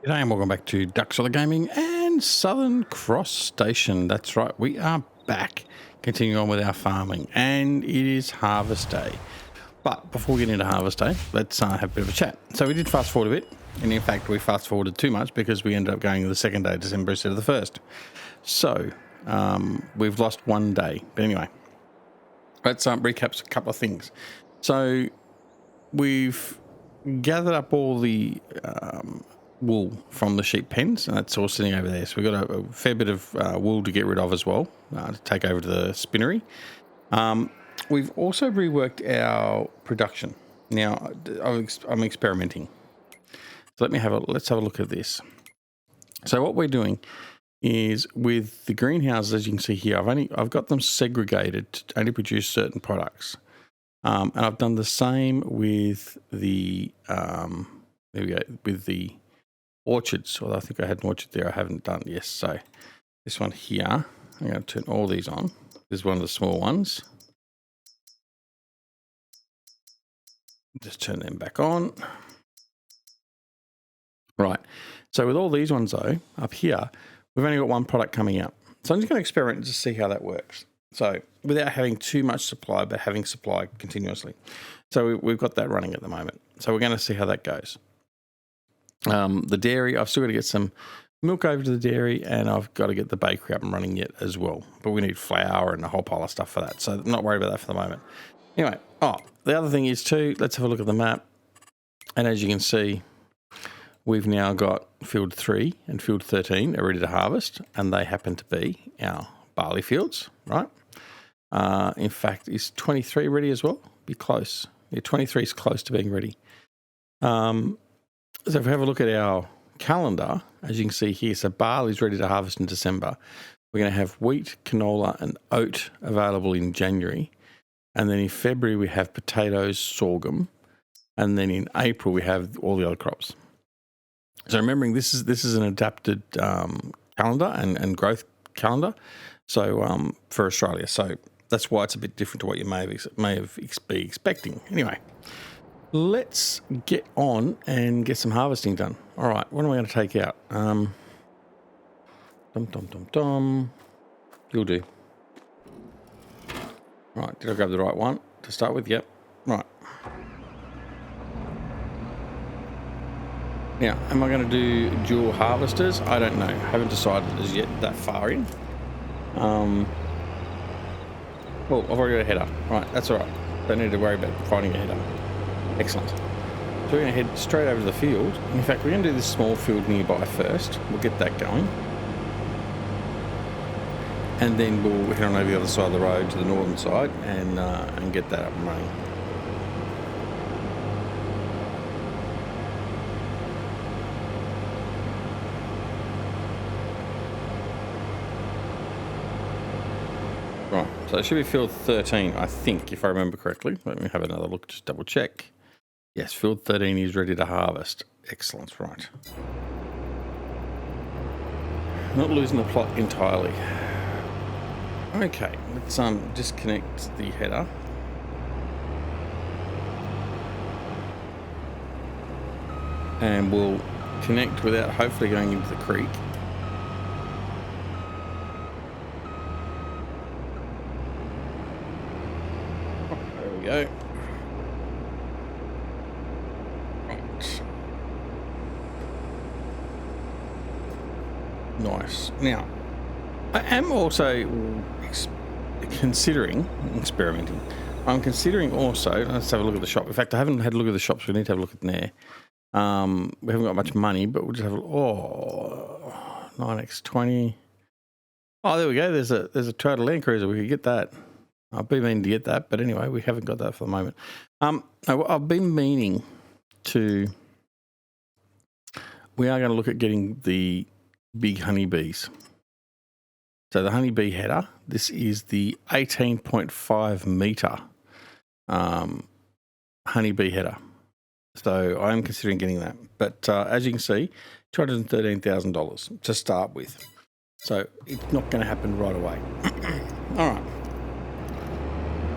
G'day and welcome back to Duck Solid Gaming and Southern Cross Station. That's right, we are back, continuing on with our farming, and it is harvest day. But before we get into harvest day, let's have a bit of a chat. So we did fast forward a bit, and in fact we fast forwarded too much because we ended up going the second day of December instead of the first. So we've lost one day. But anyway, let's recap a couple of things. So we've gathered up all the wool from the sheep pens, and that's all sitting over there. So we've got a fair bit of wool to get rid of as well, to take over to the spinnery. We've also reworked our production. Now I'm experimenting. So let's have a look at this. So what we're doing is with the greenhouses, as you can see here, I've got them segregated to only produce certain products. And I've done the same with the with the orchards. Although I think I had an orchard there I haven't done. Yes, so this one here, I'm going to turn all these on. This is one of the small ones. Just turn them back on. Right. So with all these ones though, up here, we've only got one product coming out. So I'm just going to experiment to see how that works. So without having too much supply, but having supply continuously. So we've got that running at the moment. So we're going to see how that goes. The dairy, I've still got to get some milk over to the dairy, and I've got to get the bakery up and running yet as well. But we need flour and a whole pile of stuff for that. So I'm not worried about that for the moment. Anyway, the other thing is too, let's have a look at the map. And as you can see, we've now got field 3 and field 13 are ready to harvest, and they happen to be our barley fields, right? In fact, is 23 ready as well? Be close. Yeah, 23 is close to being ready. So if we have a look at our calendar, as you can see here, so barley is ready to harvest in December. We're going to have wheat, canola and oat available in January. And then in February, we have potatoes, sorghum. And then in April, we have all the other crops. So remembering this is an adapted calendar and growth calendar. So for Australia. So that's why it's a bit different to what you may be expecting. Anyway, let's get on and get some harvesting done. All right, what am I going to take out? You'll do. Right, did I grab the right one to start with? Yep. Right. Now, am I going to do dual harvesters? I don't know. Haven't decided as yet that far in. Well, I've already got a header. Right, that's all right. Don't need to worry about finding a header. Excellent. So we're going to head straight over to the field. In fact, we're going to do this small field nearby first. We'll get that going. And then we'll head on over the other side of the road to the northern side and get that up and running. Right, so it should be field 13, I think, if I remember correctly. Let me have another look, just double check. Yes, field 13 is ready to harvest. Excellent, right. Not losing the plot entirely. Okay, let's disconnect the header. And we'll connect without hopefully going into the creek. There we go. Right. Nice. Now, I am also experimenting. I'm considering also, let's have a look at the shop. In fact, I haven't had a look at the shops. We need to have a look at there. We haven't got much money, but we'll just have a look. 9x20. Oh, there we go. There's a Toyota Land Cruiser. We could get that. I've been meaning to get that, but anyway, we haven't got that for the moment. I've been meaning to. We are going to look at getting the big honeybees. So the honeybee header, this is the 18.5 meter honeybee header. So I'm considering getting that. But as you can see, $213,000 to start with. So it's not going to happen right away. All right.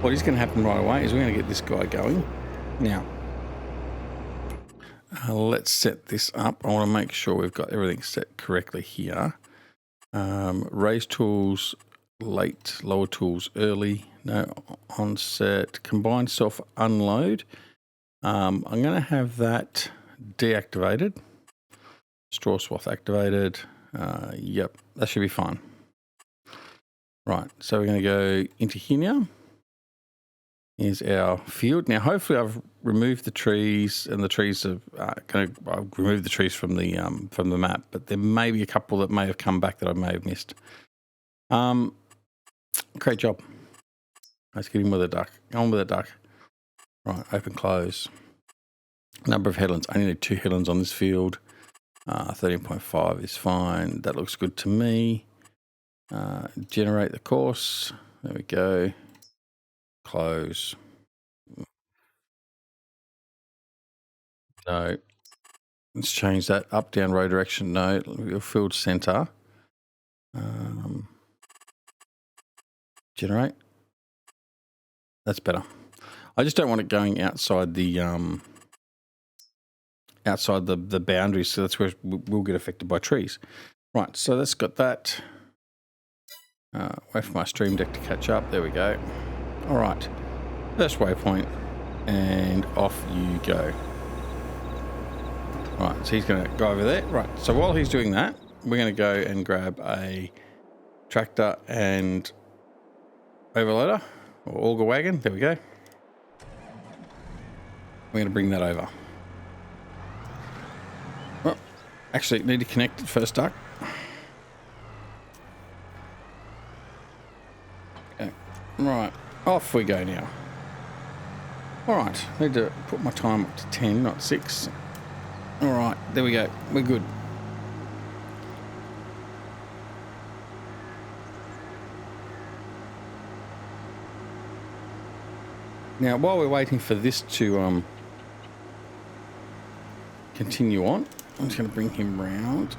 What is going to happen right away is we're going to get this guy going. Now, Let's set this up. I want to make sure we've got everything set correctly here. Raise tools late, lower tools early, no onset, combined self unload. I'm going to have that deactivated. Straw swath activated. Yep, that should be fine. Right, so we're going to go into here now. Here's our field. Now, hopefully, I've removed the trees, and the trees are going to. I've removed the trees from the map, but there may be a couple that may have come back that I may have missed. Great job. Let's get in with a duck. Go on with a duck. Right, open, close. Number of headlands. I only need 2 headlands on this field. 13.5 is fine. That looks good to me. Generate the course. There we go. Close. No. Let's change that. Up, down, row direction. No. Field center. Generate. That's better. I just don't want it going outside the boundaries, so that's where we'll get affected by trees. Right, so that's got that. Wait for my stream deck to catch up. There we go. All right, first waypoint, and off you go. All right, so he's going to go over there. Right, so while he's doing that, we're going to go and grab a tractor and overloader or auger wagon. There we go. We're going to bring that over. Well, actually, need to connect it first, Duck. Okay. Right, off we go now. All right, need to put my time up to 10, not 6. All right, there we go. We're good. Now, while we're waiting for this to continue on, I'm just going to bring him round.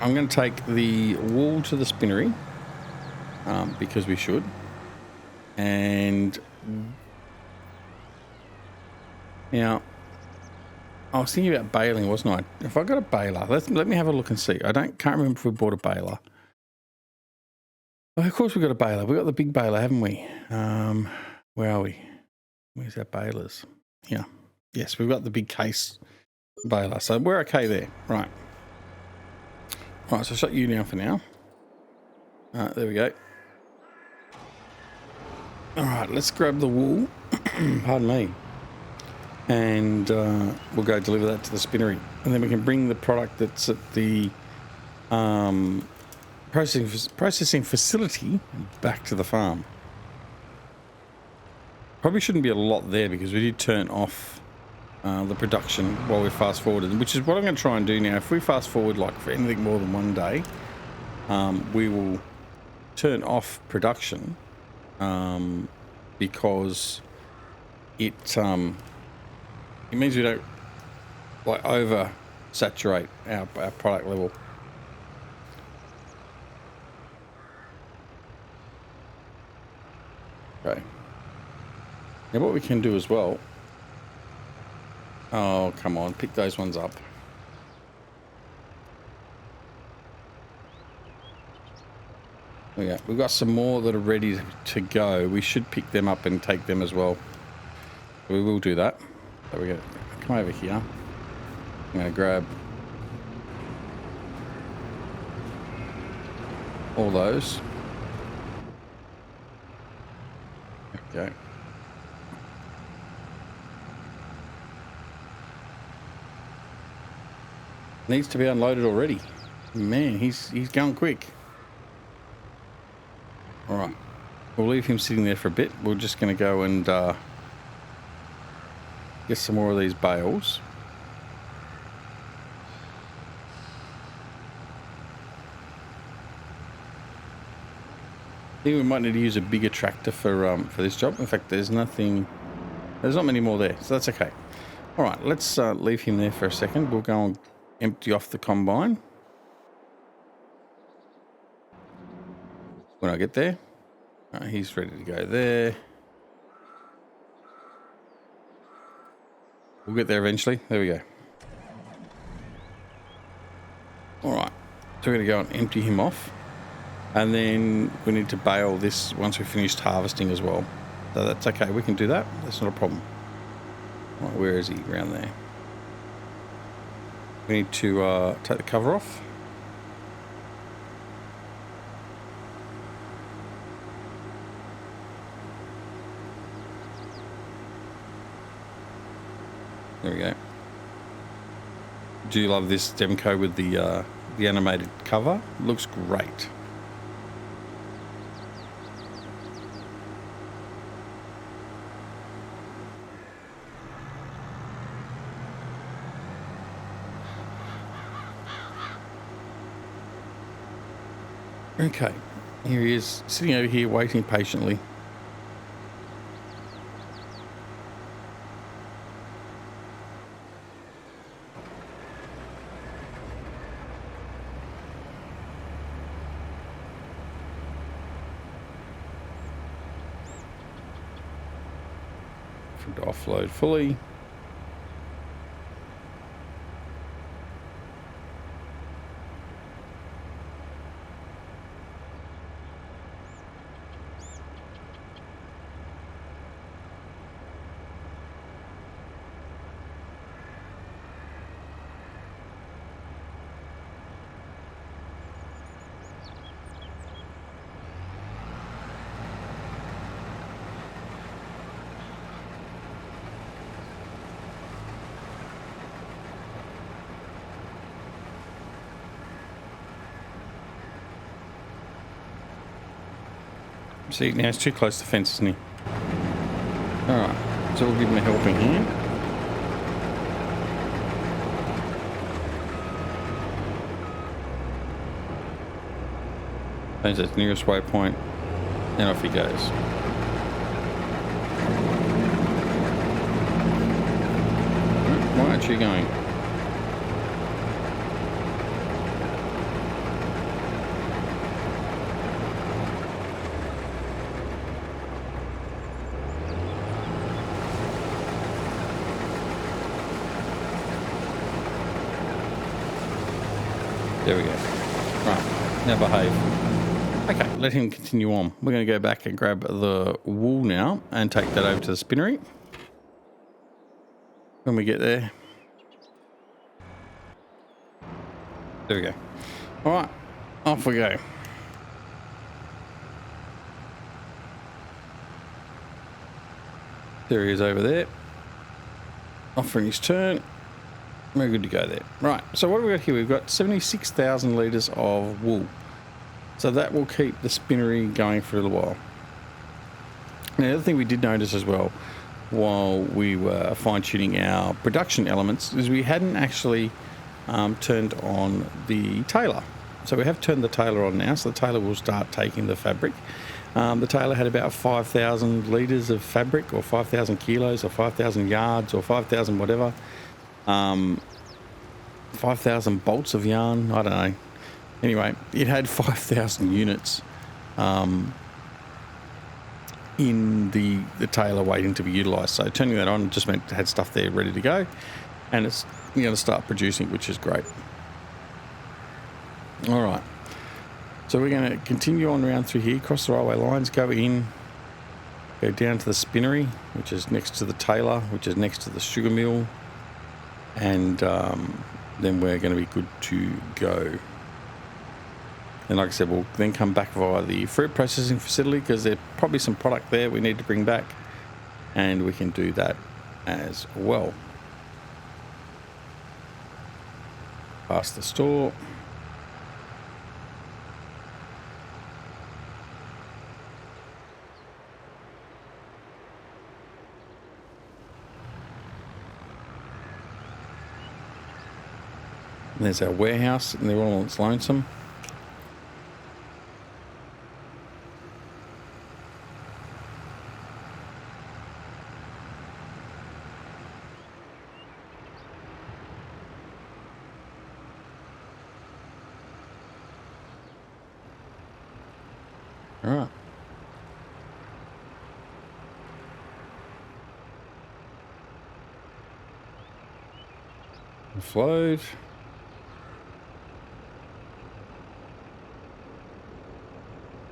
I'm going to take the wool to the spinnery because we should. And now, I was thinking about baling, wasn't I? If I got a baler, let me have a look and see. Can't remember if we bought a baler. Well, of course we got a baler. We got the big baler, haven't we? Where are we? Where's our balers? Yeah. Yes, we've got the big case baler. So we're okay there. Right. Right, so shut you down for now. There we go. All right, let's grab the wool. Pardon me. And we'll go deliver that to the spinnery. And then we can bring the product that's at the processing facility back to the farm. Probably shouldn't be a lot there because we did turn off the production while we fast forwarded, which is what I'm going to try and do now. If we fast forward like for anything more than one day, we will turn off production because it means we don't like over saturate our product level. Okay. Now what we can do as well. Oh, come on, pick those ones up. Yeah, we've got some more that are ready to go. We should pick them up and take them as well. We will do that. So we're going to come over here. I'm going to grab all those. Okay. Needs to be unloaded already. Man, he's going quick. All right, we'll leave him sitting there for a bit. We're just going to go and get some more of these bales. I think we might need to use a bigger tractor for this job. In fact, there's not many more there, so that's okay. All right, let's leave him there for a second. We'll go and empty off the combine when I get there. He's ready to go there. We'll get there eventually. There we go. All right. So we're going to go and empty him off. And then we need to bale this once we've finished harvesting as well. So that's okay. We can do that. That's not a problem. Right, where is he? Around there. We need to take the cover off. There we go. Do love this Demco with the animated cover. Looks great. Okay, here he is, sitting over here waiting patiently. To offload fully. See, now it's too close to the fence, isn't he? Alright, so we'll give him a helping hand. There's the nearest waypoint, and off he goes. Why aren't you going? There we go. Right, now behave. Okay, let him continue on. We're going to go back and grab the wool now and take that over to the spinnery. When we get there. There we go. All right, off we go. There he is over there. Offering his turn. We're good to go there. Right, so what have we got here? We've got 76,000 litres of wool. So that will keep the spinnery going for a little while. Now, the other thing we did notice as well, while we were fine-tuning our production elements, is we hadn't actually turned on the tailor. So we have turned the tailor on now, so the tailor will start taking the fabric. The tailor had about 5,000 litres of fabric, or 5,000 kilos, or 5,000 yards, or 5,000 whatever. 5,000 bolts of yarn, I don't know. Anyway, it had 5,000 units in the tailor waiting to be utilised. So turning that on just meant it had stuff there ready to go, and it's going to start producing, which is great. All right, so we're going to continue on around through here, cross the railway lines, go in, go down to the spinnery, which is next to the tailor, which is next to the sugar mill, and then we're going to be good to go. And like I said, we'll then come back via the fruit processing facility because there's probably some product there we need to bring back, and we can do that as well. Past the store. And there's our warehouse, and they're all on its lonesome. All right. Offload.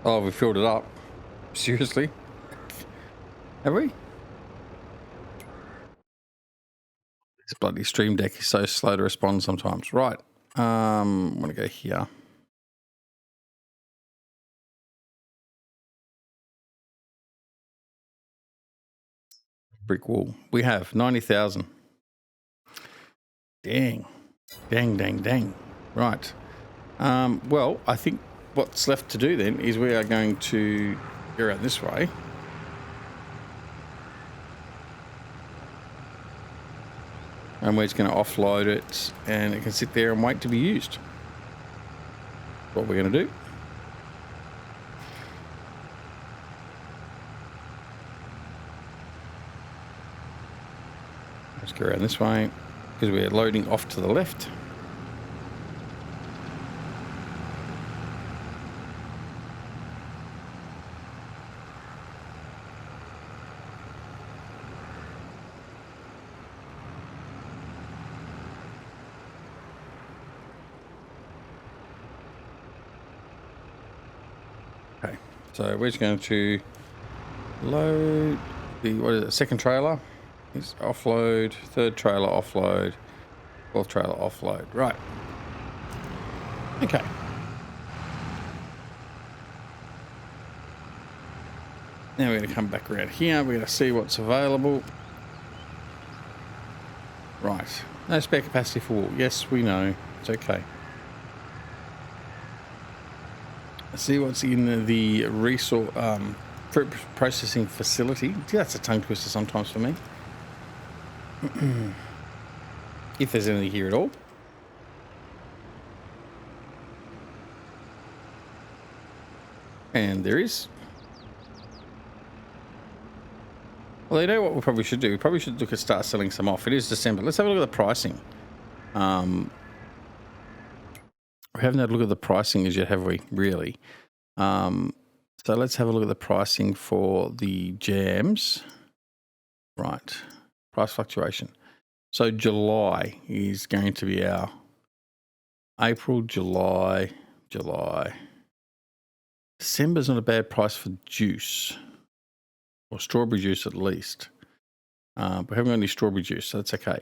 Oh, we filled it up. Seriously? Have we? This bloody Stream Deck is so slow to respond sometimes. Right. I'm going to go here. Brick wall. We have 90,000. Dang. Dang, dang, dang. Right. Well, I think what's left to do then is we are going to go around this way. And we're just going to offload it and it can sit there and wait to be used. That's what we're going to do. Let's go around this way because we're loading off to the left. Okay, so we're just going to load the, what is it, second trailer is offload, third trailer offload, fourth trailer offload. Right. Okay. Now we're going to come back around here. We're going to see what's available. Right. No spare capacity for wool. Yes, we know. It's okay. Let's see what's in the resource processing facility. Gee, that's a tongue twister sometimes for me. If there's anything here at all. And there is. Well, you know what we probably should do? We probably should look at start selling some off. It is December. Let's have a look at the pricing. We haven't had a look at the pricing as yet, have we? Really? So let's have a look at the pricing for the jams. Right. Price fluctuation. So July is going to be our April, July. December's not a bad price for juice. Or strawberry juice at least. We haven't got any strawberry juice, so that's okay.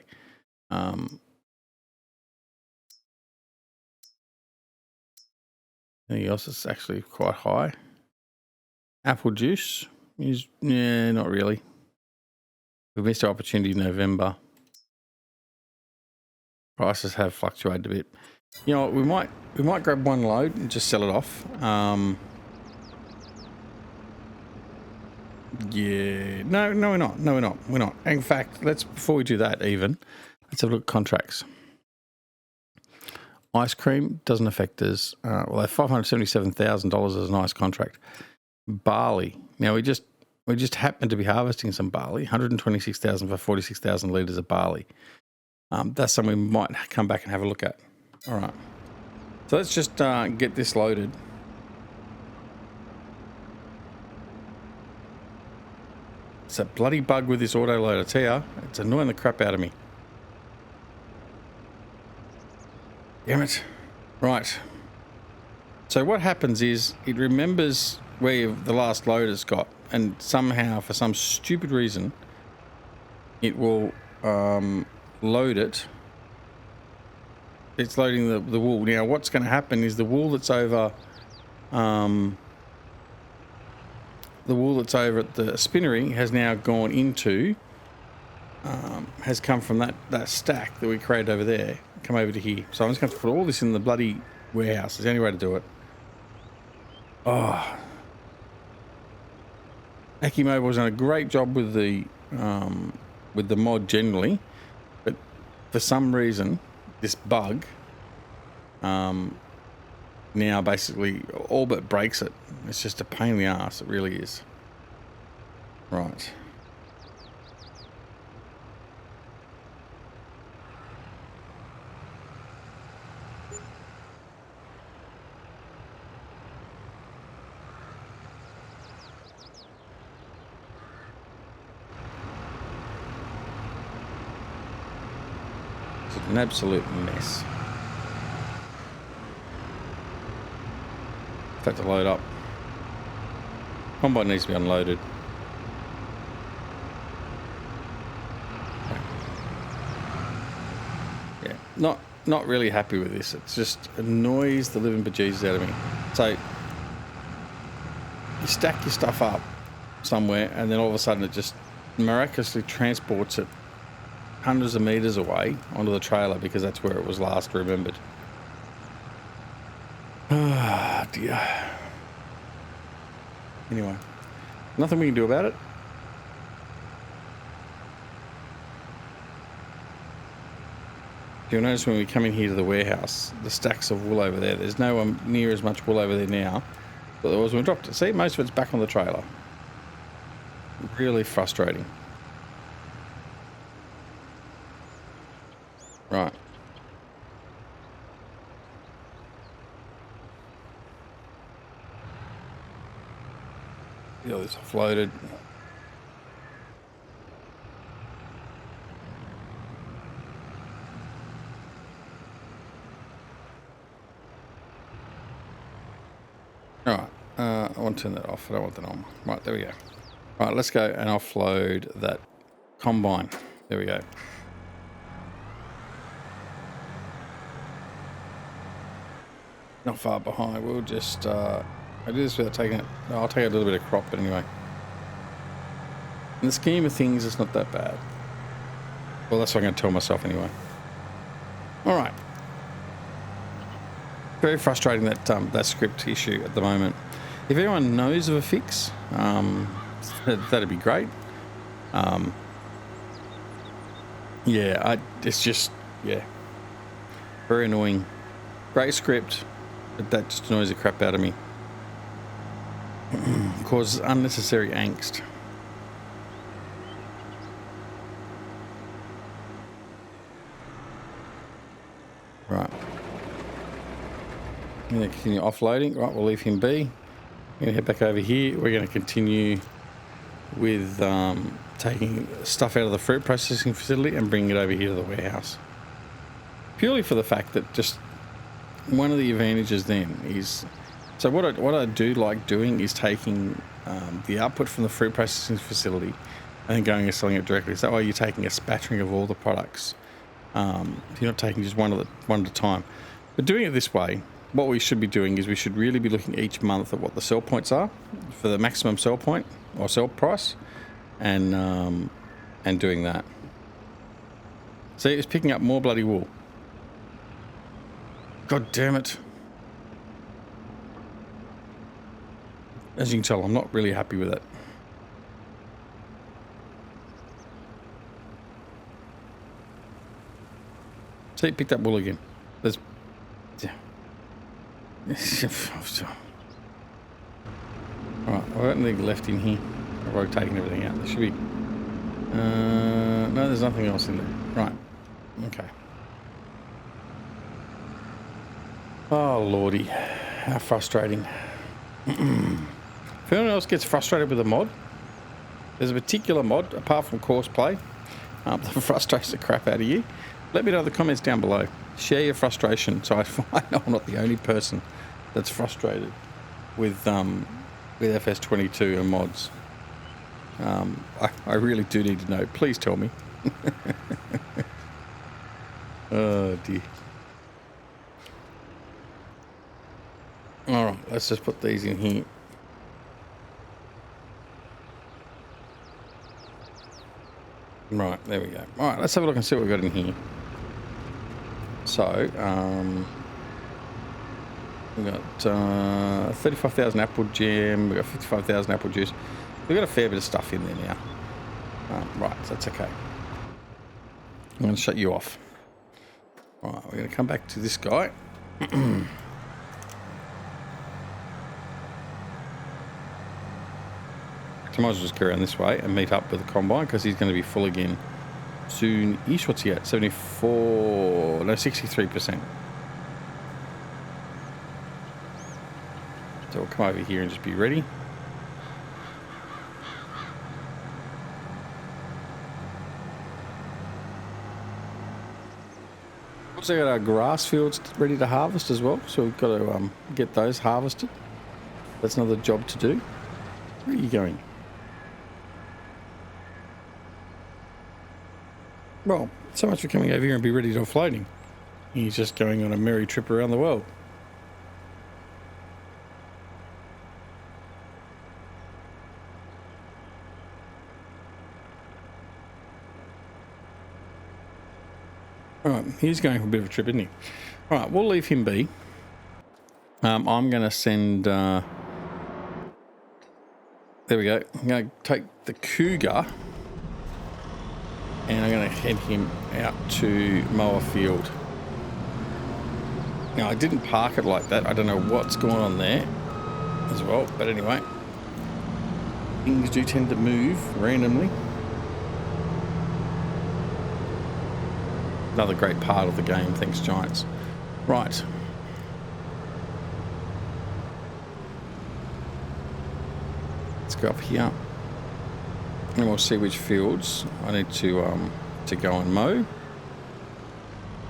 Anything else that's actually quite high? Apple juice is, yeah, not really. We missed our opportunity in November. Prices have fluctuated a bit. You know what, we might grab one load and just sell it off. Yeah, no, we're not. No, we're not. In fact, before we do that even, let's have a look at contracts. Ice cream doesn't affect us. Well, $577,000 is a nice contract. Barley. Now we just happen to be harvesting some barley. 126,000 for 46,000 litres of barley. That's something we might come back and have a look at. All right. So let's just get this loaded. It's a bloody bug with this auto loader, I tell ya. It's annoying the crap out of me. Damn it. Right. So what happens is it remembers where the last loader's got, and somehow, for some stupid reason, it will load it. It's loading the wool. Now, what's going to happen is the wool that's over at the spinnery has now gone into, has come from that stack that we created over there, come over to here. So I'm just going to put all this in the bloody warehouse. It's the only way to do it. Oh. Aki Mobile's done a great job with the mod generally, but for some reason, this bug now basically all but breaks it. It's just a pain in the ass. It really is. Right. an absolute mess. Had to load up. Combine needs to be unloaded. Yeah, not really happy with this. It just annoys the living bejesus out of me. So you stack your stuff up somewhere, and then all of a sudden it just miraculously transports it hundreds of meters away onto the trailer because that's where it was last remembered. Ah, dear. Anyway, nothing we can do about it. You'll notice when we come in here to the warehouse, the stacks of wool over there, there's nowhere near as much wool over there now, but there was when we dropped it. See, most of it's back on the trailer. Really frustrating. Right. Get all this offloaded. Alright, I want to turn that off. I don't want that on. Right, there we go. Right, let's go and offload that combine. There we go. Not far behind. We'll just I do this without taking it. I'll take a little bit of crop, but anyway. In the scheme of things, it's not that bad. Well, that's what I'm going to tell myself anyway. All right. Very frustrating that that script issue at the moment. If anyone knows of a fix, that'd be great. Yeah, it's just, yeah, very annoying. Great script, but that just annoys the crap out of me. Causes unnecessary angst. Right. I'm going to continue offloading. Right, we'll leave him be. I'm going to head back over here. We're going to continue with taking stuff out of the fruit processing facility and bringing it over here to the warehouse. Purely for the fact that just one of the advantages then is, so what I do like doing is taking the output from the fruit processing facility and then going and selling it directly. So that way you're taking a spattering of all the products. You're not taking just one at a time. But doing it this way, what we should be doing is we should really be looking each month at what the sell points are for the maximum sell point or sell price, and doing that. See, it's picking up more bloody wool. God damn it. As you can tell, I'm not really happy with it. See, it picked up wool again. There's... Yeah. Alright, I've got anything left in here. I've already taken everything out. There should be... no, there's nothing else in there. Right. Okay. Oh, lordy. How frustrating. If anyone else gets frustrated with a mod, there's a particular mod, apart from course play, that frustrates the crap out of you. Let me know in the comments down below. Share your frustration so I know I'm not the only person that's frustrated with FS22 and mods. I really do need to know. Please tell me. Oh dear. Alright, let's just put these in here. Right, there we go. Alright, let's have a look and see what we've got in here. So, we've got 35,000 apple jam, we've got 55,000 apple juice. We've got a fair bit of stuff in there now. Right, so that's okay. I'm going to shut you off. Alright, we're going to come back to this guy. I might as well just go around this way and meet up with the combine because he's going to be full again soon-ish. What's he at? 74... No, 63%. So we'll come over here and just be ready. also got our grass fields ready to harvest as well, so we've got to get those harvested. That's another job to do. Where are you going? Well, so much for coming over here and be ready to offloading. He's just going on a merry trip around the world. Alright, he's going for a bit of a trip, isn't he? Alright, we'll leave him be. I'm going to send... there we go. I'm going to take the Cougar and I'm going to head him out to mow a field. Now, I didn't park it like that. I don't know what's going on there as well. But anyway, things do tend to move randomly. Another great part of the game. Thanks, Giants. Right. Let's go up here. And we'll see which fields I need to go and mow.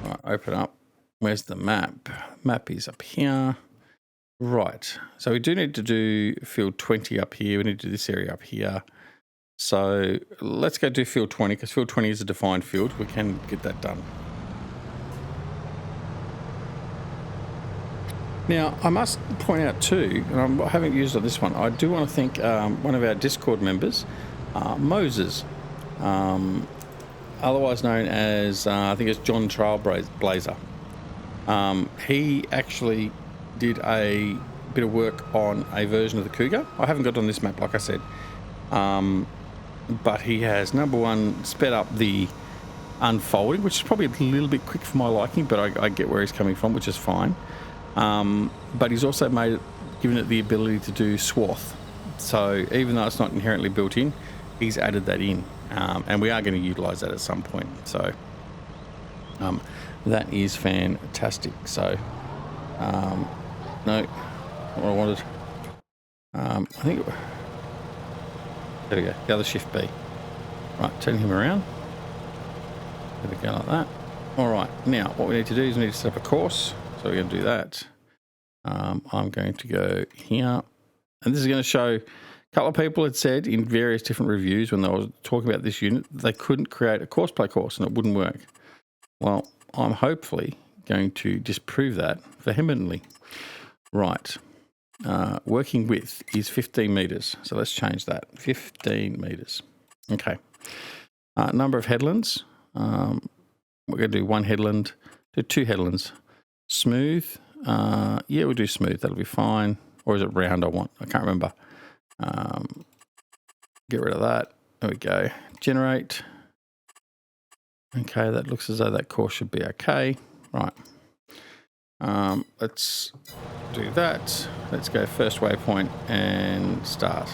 Right, open up. Where's the map? Map is up here. Right. So we do need to do field 20 up here. We need to do this area up here. So let's go do field 20 because field 20 is a defined field. We can get that done. Now, I must point out too, and I haven't used on this one, I do want to thank one of our Discord members, Moses, otherwise known as, I think it's John Trailblazer. He actually did a bit of work on a version of the Cougar. I haven't got it on this map, like I said. But he has, number one, sped up the unfolding, which is probably a little bit quick for my liking, but I get where he's coming from, which is fine. But he's also given it the ability to do swath. So even though it's not inherently built in, he's added that in. And we are going to utilize that at some point. So that is fantastic. So no, what I wanted, I think, there we go, the other shift B. Right, turn him around. There we go, like that. All right, now what we need to do is we need to set up a course. So we're going to do that. I'm going to go here. And this is going to show a couple of people had said in various different reviews when they were talking about this unit, they couldn't create a course play course and it wouldn't work. Well, I'm hopefully going to disprove that vehemently. Right. Working width is 15 meters. So let's change that. 15 meters. Okay. Number of headlands. We're going to do one headland, do two headlands. Smooth. Yeah, we'll do smooth. That'll be fine. Or is it round I want? I can't remember. Get rid of that. There we go. Generate. Okay, that looks as though that course should be okay. Right. Let's do that. Let's go first waypoint and start.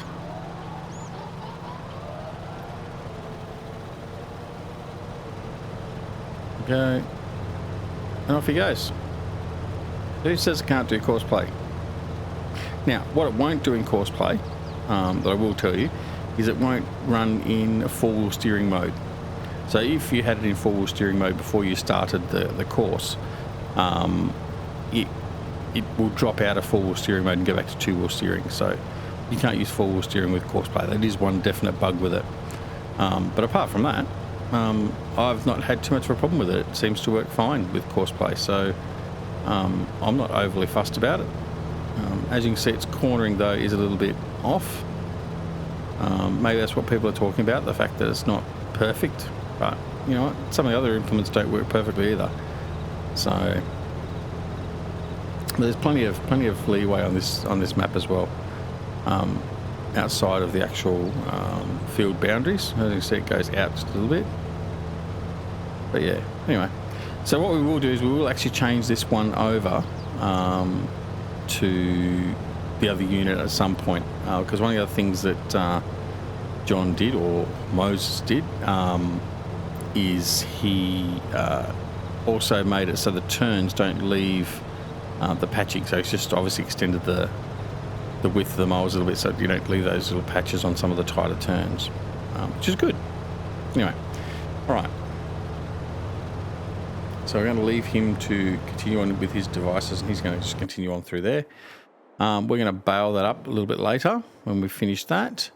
Go. And off he goes. Who says it can't do course play? Now, what it won't do in course play, that I will tell you, is it won't run in four-wheel steering mode. So if you had it in four-wheel steering mode before you started the course, it will drop out of four-wheel steering mode and go back to two-wheel steering. So you can't use four-wheel steering with course play. That is one definite bug with it. But apart from that, I've not had too much of a problem with it. It seems to work fine with course play. So I'm not overly fussed about it. As you can see, its cornering though is a little bit off. Maybe that's what people are talking about, the fact that it's not perfect. But you know what? Some of the other implements don't work perfectly either. So there's plenty of leeway on this map as well. Outside of the actual field boundaries, as you can see, it goes out just a little bit. But yeah, anyway. So what we will do is we will actually change this one over to the other unit at some point, because one of the other things that John did, or Moses did, is he also made it so the turns don't leave the patching. So he's just obviously extended the width of the moles a little bit so you don't leave those little patches on some of the tighter turns, which is good. Anyway, all right. So we're going to leave him to continue on with his devices, and he's going to just continue on through there. We're going to bail that up a little bit later when we finish that.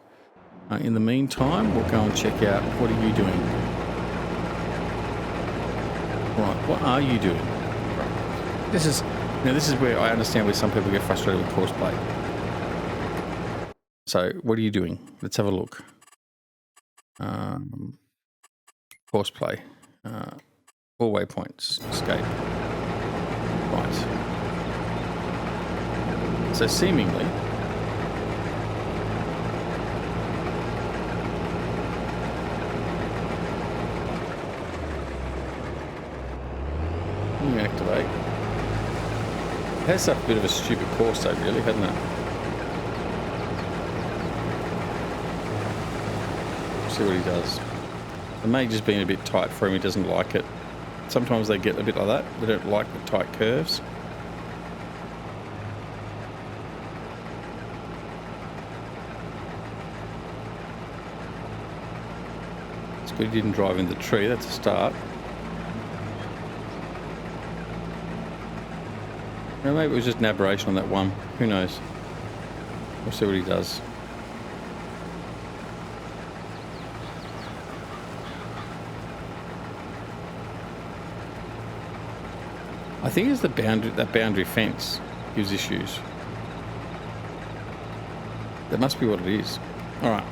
In the meantime, we'll go and check out, what are you doing? Right, what are you doing? This is where I understand where some people get frustrated with courseplay. So, what are you doing? Let's have a look. Courseplay. All waypoints. Escape. Right. So, seemingly, activate. It has a bit of a stupid course though, really, hasn't it? See what he does. It may just be a bit tight for him, he doesn't like it. Sometimes they get a bit like that, they don't like the tight curves. It's good he didn't drive in the tree, that's a start. Or maybe it was just an aberration on that one. Who knows? We'll see what he does. I think it's the boundary fence gives issues. That must be what it is. All right.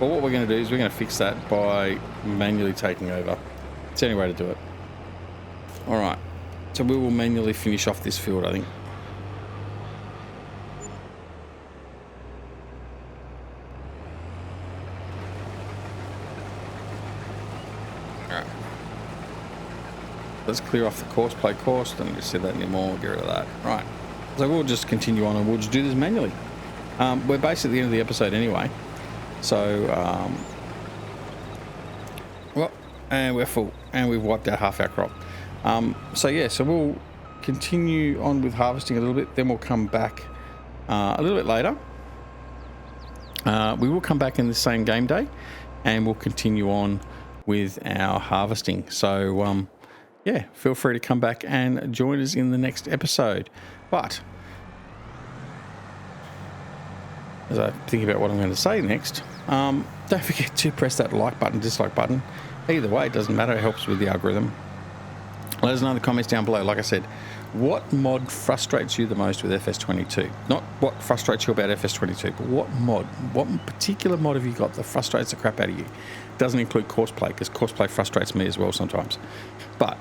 Well, what we're going to do is we're going to fix that by manually taking over. It's the only way to do it. All right. So we will manually finish off this field, I think. Alright. Let's clear off the courseplay course. Don't need to see that anymore. Get rid of that. Right. So we'll just continue on and we'll just do this manually. We're basically at the end of the episode anyway. So, well, and we're full. And we've wiped out half our crop. So we'll continue on with harvesting a little bit, then we'll come back a little bit later. We will come back in the same game day and we'll continue on with our harvesting. So yeah, feel free to come back and join us in the next episode. But as I think about what I'm going to say next, don't forget to press that like button, dislike button. Either way, it doesn't matter, it helps with the algorithm. Let us know in the comments down below. Like I said, what mod frustrates you the most with FS22? Not what frustrates you about FS22, but what particular mod have you got that frustrates the crap out of you? Doesn't include courseplay, because courseplay frustrates me as well sometimes. But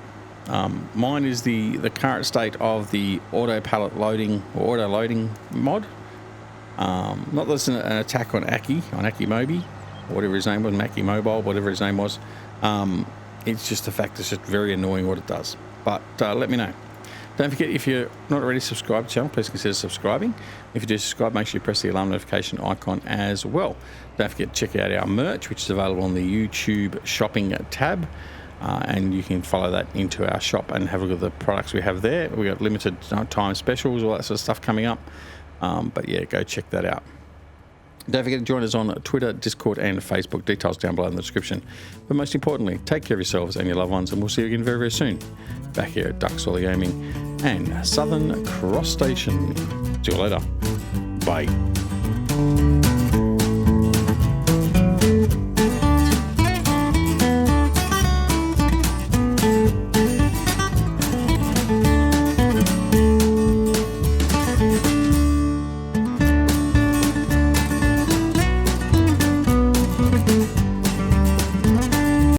mine is the current state of the auto pallet loading or auto loading mod. Not that it's an attack on Aki Mobi, or whatever his name was, Mackie Mobile, whatever his name was. It's just the fact it's just very annoying what it does. But let me know. Don't forget, if you're not already subscribed to the channel, please consider subscribing. If you do subscribe, make sure you press the alarm notification icon as well. Don't forget to check out our merch, which is available on the YouTube shopping tab. And you can follow that into our shop and have a look at the products we have there. We got limited time specials, all that sort of stuff coming up. But yeah, go check that out. Don't forget to join us on Twitter, Discord, and Facebook. Details down below in the description. But most importantly, take care of yourselves and your loved ones, and we'll see you again very, very soon. Back here at Duck Solar Gaming and Southern Cross Station. See you later. Bye.